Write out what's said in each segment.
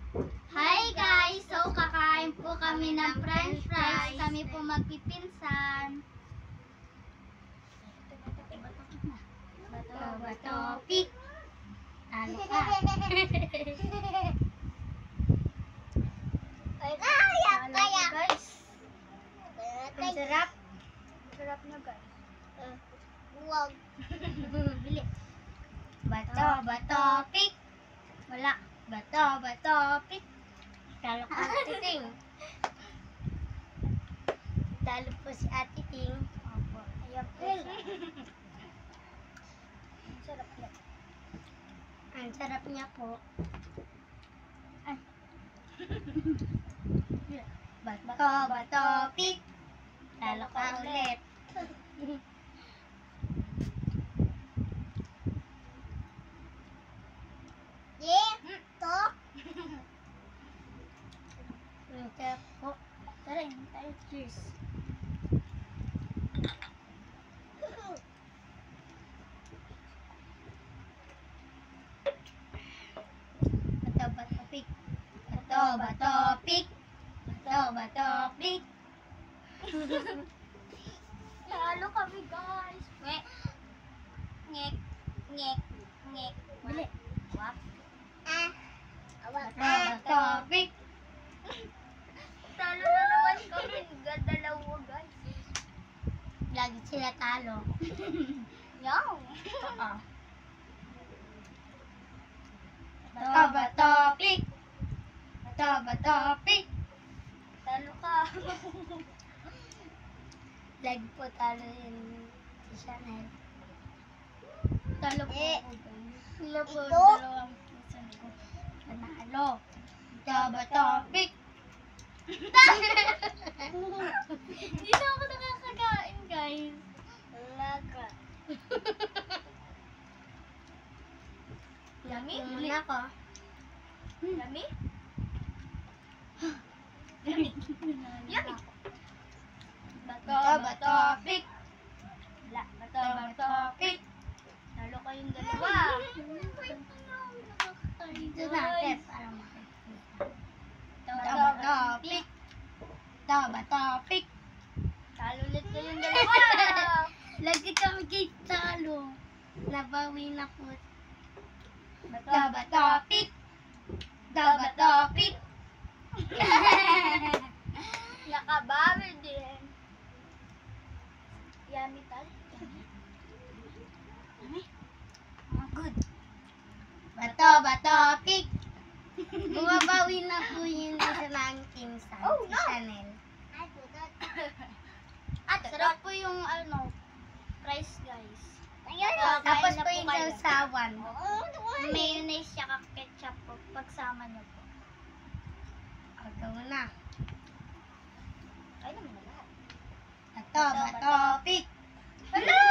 Hi guys! So, kakain po kami ng french fries. Kami po magpipinsan. Bato, pick. Ano ka? Kaya, guys. Ang sarap. Sarap na, guys. Huwag. Bili. Bato, pick. Wala. Bato, pick. Talo ka, Ate Ting. Talo po si Ate Ting. Opo. Ayan po siya. Ang sarap niya. Ang sarap niya po. Ay. Bato, pick. Talo ka ulit. Ito. Ito po. Tara, hindi tayo. Cheers. Bato, pick. Bato, pick. Bato, pick. Talo kami, guys. Ngek. Ngek. Ngek. Ngek. Bili. Wap. Bato, pick. Talo na naman kami. Dalawa, guys. Lagi sila talo. Yo. Bato, pick. Bato, pick. Talo ka. Lagi po talo yun si Chanel. Talo po ako, guys. Talo po dalawang pisan ko. Panalo. Bato, pick. Hindi na ako nakakakain, guys. Talaga. Yummy? Muna ako. Yummy? Yummy. Yummy. Bato, pick. Bato, pick. Talo kayong dalawa. Ito na, Tep. Para makikita. Bato, pick. Bato, pick. Talo ulit kayong dalawa. Lagi kami kay talo. Nabawi na po. Bato, pick. Bato, pick. Nakabawi din. Yummy tal. Yummy. Good. Bato, pick. Bumabawi na po yun isa ng pinsan. Oh, no. Chanel. Sarap po yung fries, guys. Tapos po yung sausawan. Mayonnaise siya ketchup po. Pagsama niyo po. Gawin na. Ay naman na lahat. Bato, pick. Hello!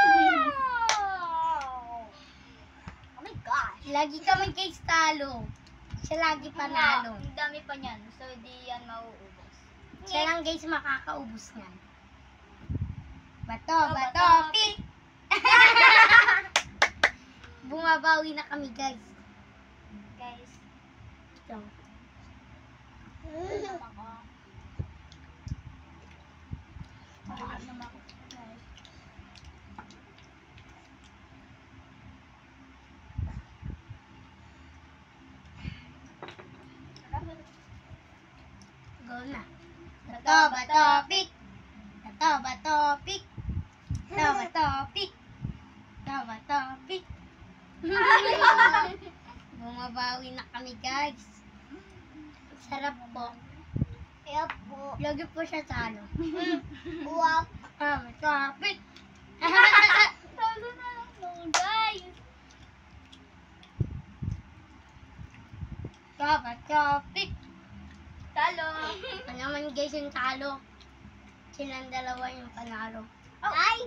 Oh my gosh. Lagi kami kay talo. Siya lagi panalo. Ang dami pa niyan. So, di yan mauubos. Siya lang, guys, makakaubos niyan. Bato, pick. Bumabawi na kami, guys. Guys. Ito. Go na. Bato, pick. Bato, pick. Bato, pick. Bato, pick. Bumabawi na kami, guys. Sarap po. Kaya po. Lagi po siya talo. Uwak. Bato, pick. Talo na lang po, guys. Bato, pick. Talo. Ano naman, guys, yung talo. Silang dalawa yung panalo. Oh. Ay!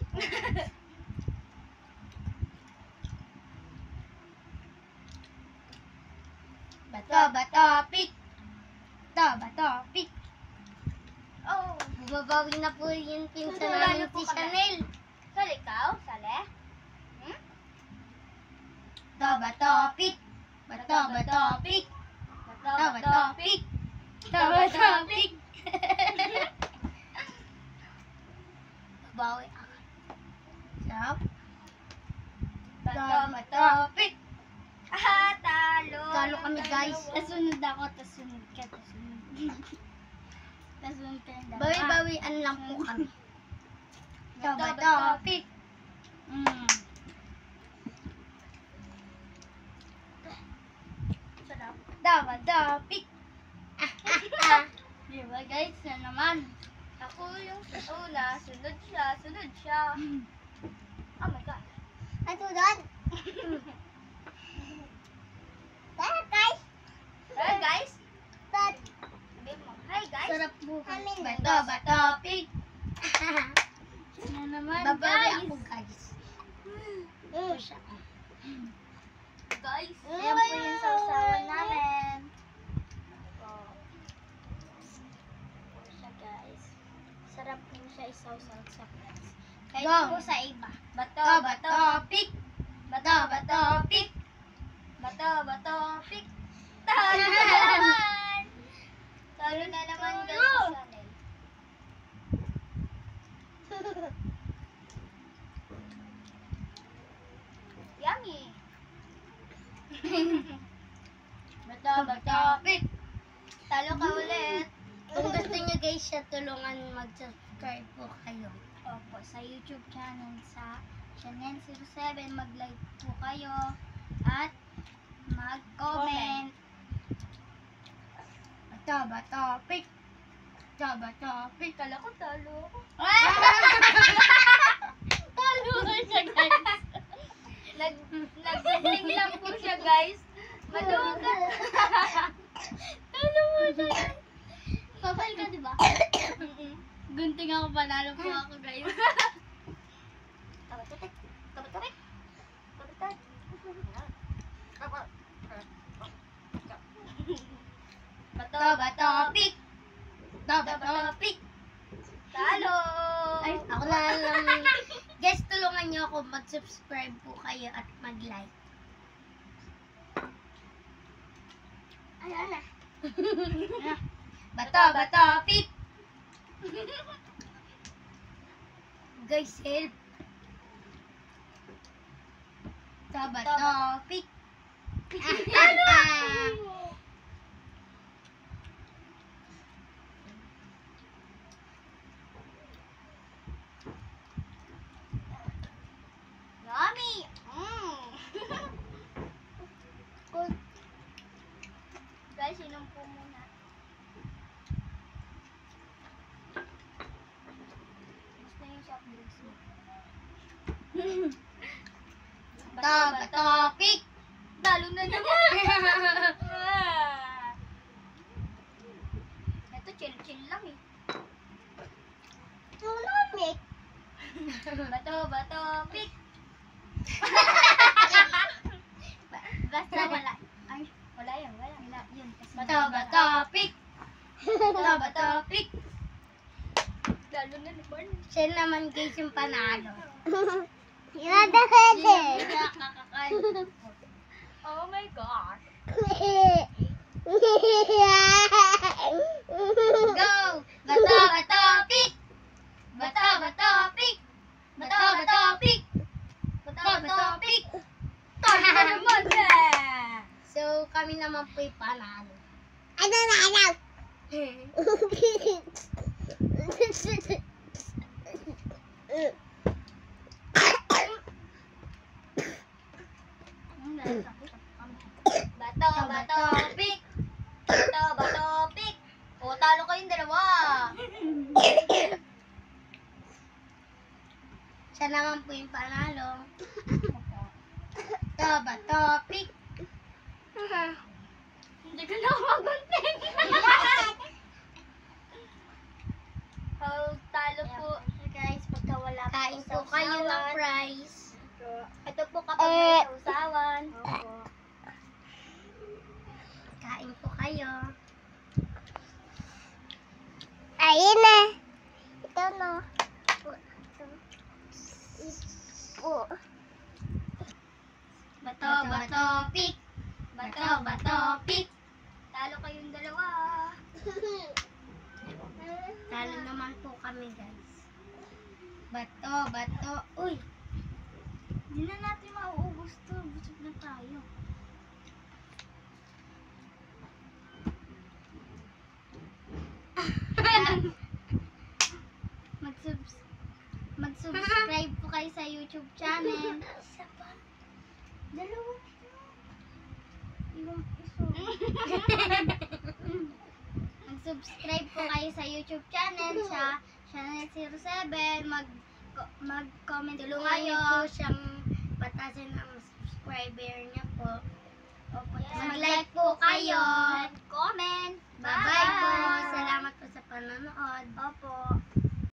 Bato, pick. Bato, pick. Oh. Bumabawi na po yung pinsan namin si Chanel. Sali ikaw? Sali? Bato, pick. Bato, pick. Bato, bato, pick. Bato, pick. Bawi ako. Sarap. Bato, pick. Talo. Talo kami, guys. Tasunod ako, tasunod ka, tasunod. Tasunod ka na. Bawi-bawian lang po kami. Bato, pick. Sarap. Bato, pick. Diba guys, na naman. Ako yung sa una, sunod siya. Oh my God. Ano doon? Tara, guys. Hey guys. But, Sabi mo, hi guys. sarap po. Amin. Bato, pick. Na naman Babawi guys. ako, guys. Ito siya. Guys, ayan po yung sausawan namin. Ito siya guys. Sarap po siya isaw-saw sa friends. Kahit Go. po sa iba. Bato, pick. Bato, pick. Bato, pick. Talo na naman. Talo na naman guys sa channel. Yummy. Bato, pick. Talo ka ulit. Kung gusto niyo guys siya tulungan, mag-subscribe po kayo. Opo, sa YouTube channel sa Channel 07, mag-like po kayo at mag-comment. Bato, pick. Bato, pick. Kala ko talo ako. Talo na siya, guys. Nag-sing lang po siya guys. Maluga. Talo mo siya. Papal ka diba? Gunting ako, panalo po ako, guys. Kabit. Bato, pick. Bato, pick. Talo. Ay, ako na lang. Guys, tulungan niyo ako. Mag-subscribe po kayo at mag-like. Ayan na. Bato, pick. Guys, help. Bato, pick. Yummy. Guys, inom po muna. Gusto yung soft drinks mo. Bato, pick. Talo na naman. Ito, chill-chill lang eh. Tsunami. Bato, pick. Basta wala. Ay, wala yan. Yun. Kasi Bato, pick. Bato, pick. Lalo na naman. Siya naman guys yung panalo. Nakakakain. Oh my gosh. Go! Bato, pick. Bato, pick. Bato, pick. Bato, pick. Talo na naman So, kami naman po yung panalo. Ano na alam? Bato, pick. Bato, pick. O, talo kayong dalawa. Siya naman po yung panalo. Bato, pick. Hindi ko na magunting. Talo po. Guys, pagka wala po Kain po kayo ng fries. Ito po kapag may sausawan. Kain po kayo. Ayun na. Ito no. Bato, pick. Bato, pick. Talo kayo kami, guys. Bato. Uy! Hindi na natin mauubos to. Busog na tayo. Mag-subscribe po kayo sa YouTube channel. Isa pa. Dalawa. Yung iso. Mag-subscribe po kayo sa YouTube channel sa Channel 07. Mag-comment po Tulungan kayo. niyo po siyang patasin ang subscriber niya po. Opo, Mag-like po kayo. Comment. Bye-bye po. Salamat po sa panonood. Opo.